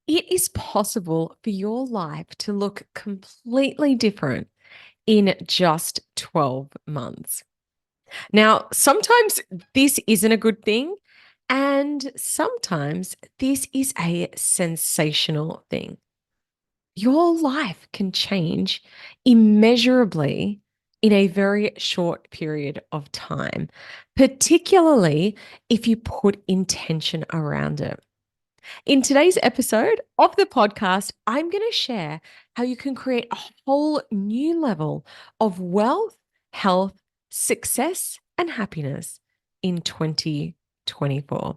It is possible for your life to look completely different in just 12 months. Now, sometimes this isn't a good thing, and sometimes this is a sensational thing. Your life can change immeasurably in a very short period of time, particularly if you put intention around it. In today's episode of the podcast, I'm going to share how you can create a whole new level of wealth, health, success, and happiness in 2024.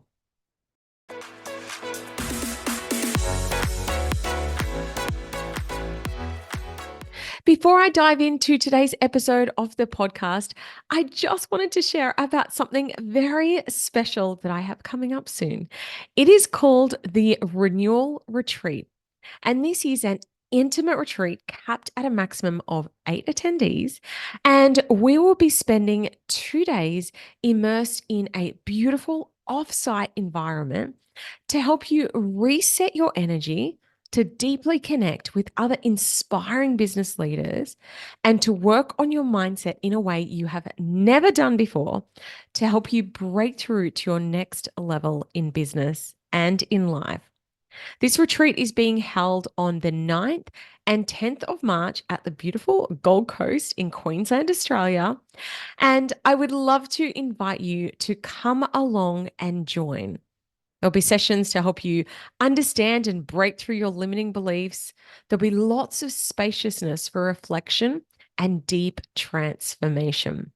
Before I dive into today's episode of the podcast, I just wanted to share about something very special that I have coming up soon. It is called the Renewal Retreat. And this is an intimate retreat capped at a maximum of 8 attendees. And we will be spending 2 days immersed in a beautiful off-site environment to help you reset your energy, to deeply connect with other inspiring business leaders, and to work on your mindset in a way you have never done before to help you break through to your next level in business and in life. This retreat is being held on the 9th and 10th of March at the beautiful Gold Coast in Queensland, Australia. And I would love to invite you to come along and join. There'll be sessions to help you understand and break through your limiting beliefs. There'll be lots of spaciousness for reflection and deep transformation.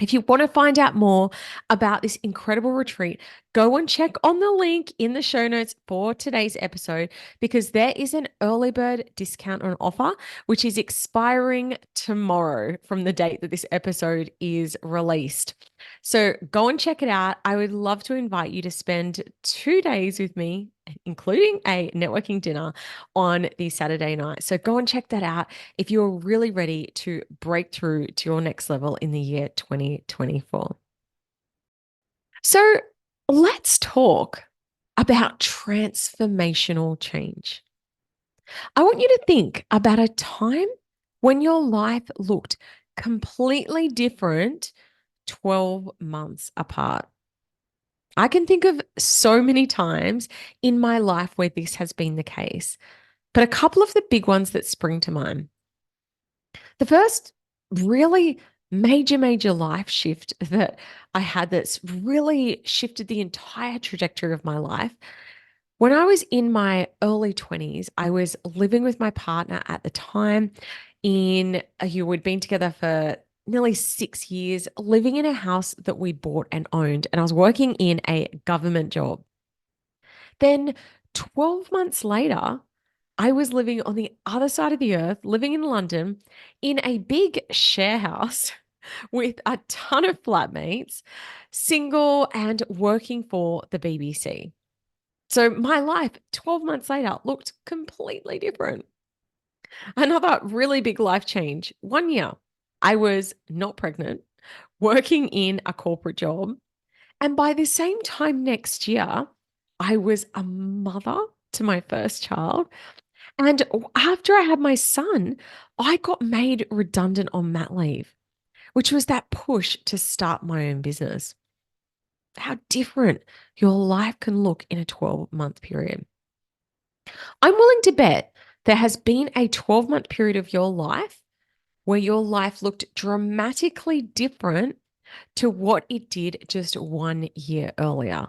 If you want to find out more about this incredible retreat, go and check on the link in the show notes for today's episode because there is an early bird discount on offer, which is expiring tomorrow from the date that this episode is released. So go and check it out. I would love to invite you to spend 2 days with me, including a networking dinner on the Saturday night. So go and check that out if you're really ready to break through to your next level in the year 2024. So let's talk about transformational change. I want you to think about a time when your life looked completely different 12 months apart. I can think of so many times in my life where this has been the case, but a couple of the big ones that spring to mind. The first really major life shift that I had that's really shifted the entire trajectory of my life. When I was in my early 20s, I was living with my partner at the time we'd been together for nearly 6 years, living in a house that we bought and owned, and I was working in a government job. Then 12 months later, I was living on the other side of the earth, living in London in a big share house with a ton of flatmates, single and working for the BBC. So my life 12 months later looked completely different. Another really big life change. 1 year, I was not pregnant, working in a corporate job. And by the same time next year, I was a mother to my first child. And after I had my son, I got made redundant on mat leave, which was that push to start my own business. How different your life can look in a 12-month period. I'm willing to bet there has been a 12-month period of your life where your life looked dramatically different to what it did just 1 year earlier.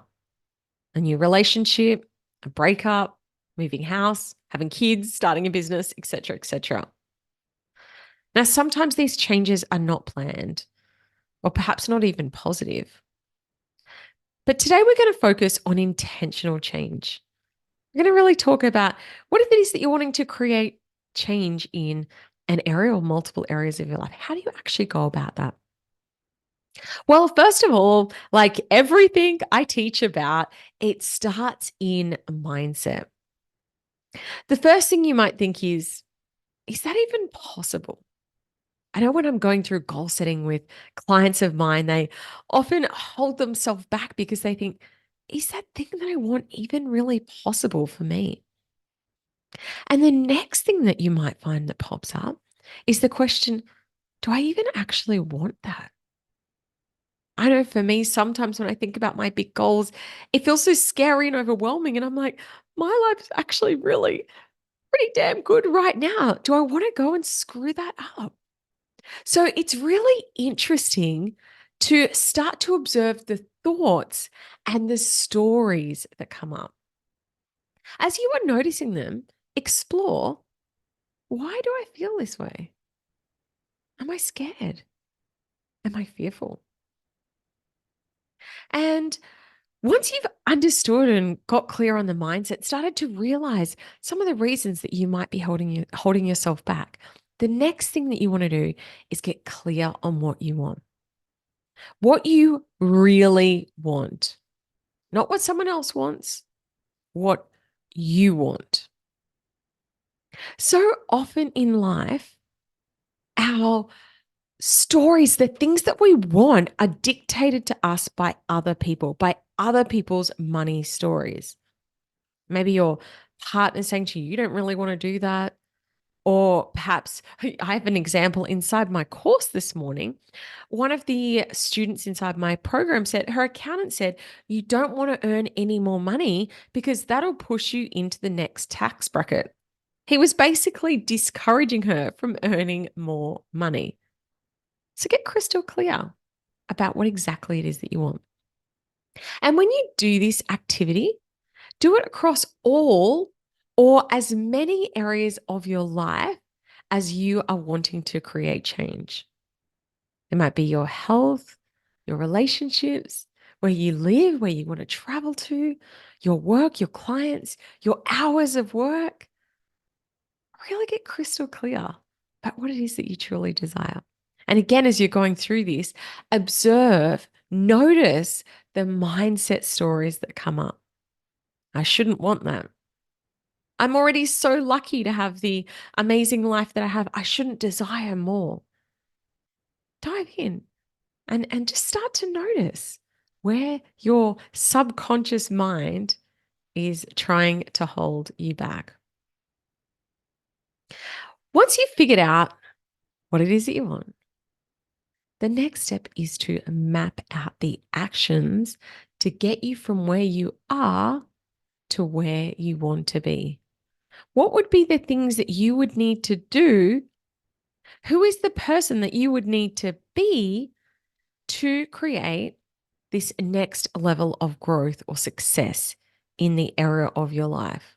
A new relationship, a breakup, moving house, having kids, starting a business, etc., etc. Now, sometimes these changes are not planned or perhaps not even positive. But today we're going to focus on intentional change. We're going to really talk about what if it is that you're wanting to create change in an area or multiple areas of your life. How do you actually go about that? Well, first of all, like everything I teach about, it starts in mindset. The first thing you might think is that even possible? I know when I'm going through goal setting with clients of mine, they often hold themselves back because they think, is that thing that I want even really possible for me? And the next thing that you might find that pops up is the question, do I even actually want that? I know for me, sometimes when I think about my big goals, it feels so scary and overwhelming. And I'm like, my life's actually really pretty damn good right now. Do I want to go and screw that up? So it's really interesting to start to observe the thoughts and the stories that come up. As you are noticing them, explore, why do I feel this way? Am I scared? Am I fearful? And once you've understood and got clear on the mindset, started to realize some of the reasons that you might be holding yourself back. The next thing that you want to do is get clear on what you want. What you really want. Not what someone else wants, what you want. So often in life, our stories, the things that we want, are dictated to us by other people, by other people's money stories. Maybe your partner saying to you, you don't really want to do that. Or perhaps I have an example inside my course this morning. One of the students inside my program said, her accountant said, you don't want to earn any more money because that'll push you into the next tax bracket. He was basically discouraging her from earning more money. So get crystal clear about what exactly it is that you want. And when you do this activity, do it across all or as many areas of your life as you are wanting to create change. It might be your health, your relationships, where you live, where you want to travel to, your work, your clients, your hours of work. Really get crystal clear about what it is that you truly desire. And again, as you're going through this, observe, notice the mindset stories that come up. I shouldn't want that. I'm already so lucky to have the amazing life that I have. I shouldn't desire more. Dive in and just start to notice where your subconscious mind is trying to hold you back. Once you've figured out what it is that you want, the next step is to map out the actions to get you from where you are to where you want to be. What would be the things that you would need to do? Who is the person that you would need to be to create this next level of growth or success in the area of your life?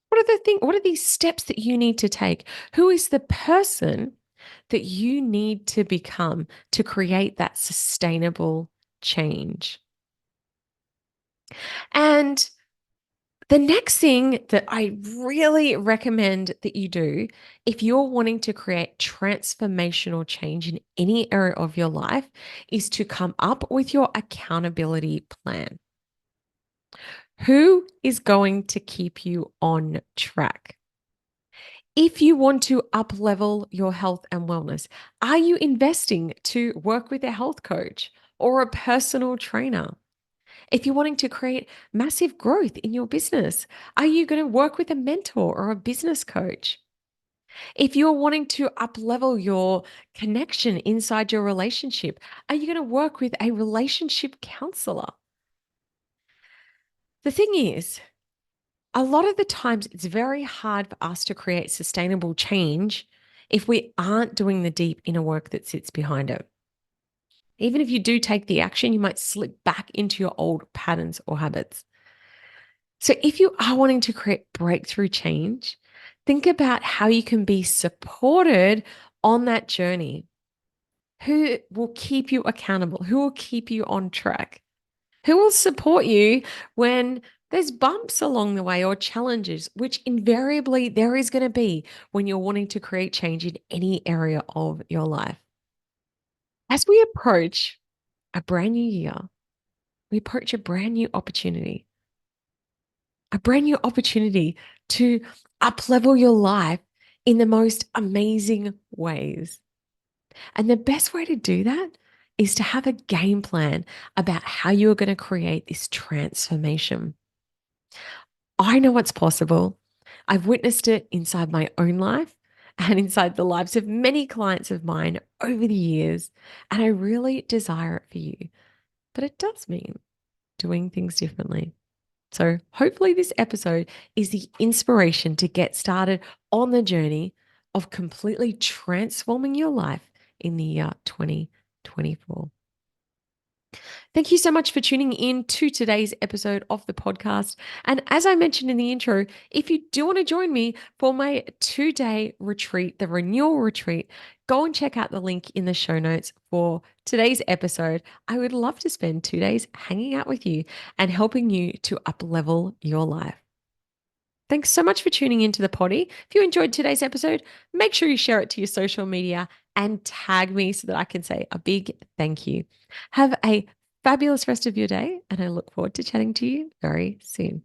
What are these steps that you need to take? Who is the person that you need to become to create that sustainable change? And the next thing that I really recommend that you do, if you're wanting to create transformational change in any area of your life, is to come up with your accountability plan. Who is going to keep you on track? If you want to up level your health and wellness, are you investing to work with a health coach or a personal trainer? If you're wanting to create massive growth in your business, are you going to work with a mentor or a business coach? If you're wanting to up level your connection inside your relationship, are you going to work with a relationship counselor? The thing is, a lot of the times it's very hard for us to create sustainable change if we aren't doing the deep inner work that sits behind it. Even if you do take the action, you might slip back into your old patterns or habits. So if you are wanting to create breakthrough change, think about how you can be supported on that journey. Who will keep you accountable? Who will keep you on track? Who will support you when there's bumps along the way or challenges, which invariably there is going to be when you're wanting to create change in any area of your life? As we approach a brand new year, we approach a brand new opportunity to uplevel your life in the most amazing ways. And the best way to do that is to have a game plan about how you are going to create this transformation. I know it's possible. I've witnessed it inside my own life and inside the lives of many clients of mine over the years, and I really desire it for you. But it does mean doing things differently. So, hopefully, this episode is the inspiration to get started on the journey of completely transforming your life in the year 2024. Thank you so much for tuning in to today's episode of the podcast. And as I mentioned in the intro, if you do want to join me for my 2-day retreat, the renewal retreat, go and check out the link in the show notes for today's episode. I would love to spend 2 days hanging out with you and helping you to up-level your life. Thanks so much for tuning into the potty. If you enjoyed today's episode, make sure you share it to your social media and tag me so that I can say a big thank you. Have a fabulous rest of your day, and I look forward to chatting to you very soon.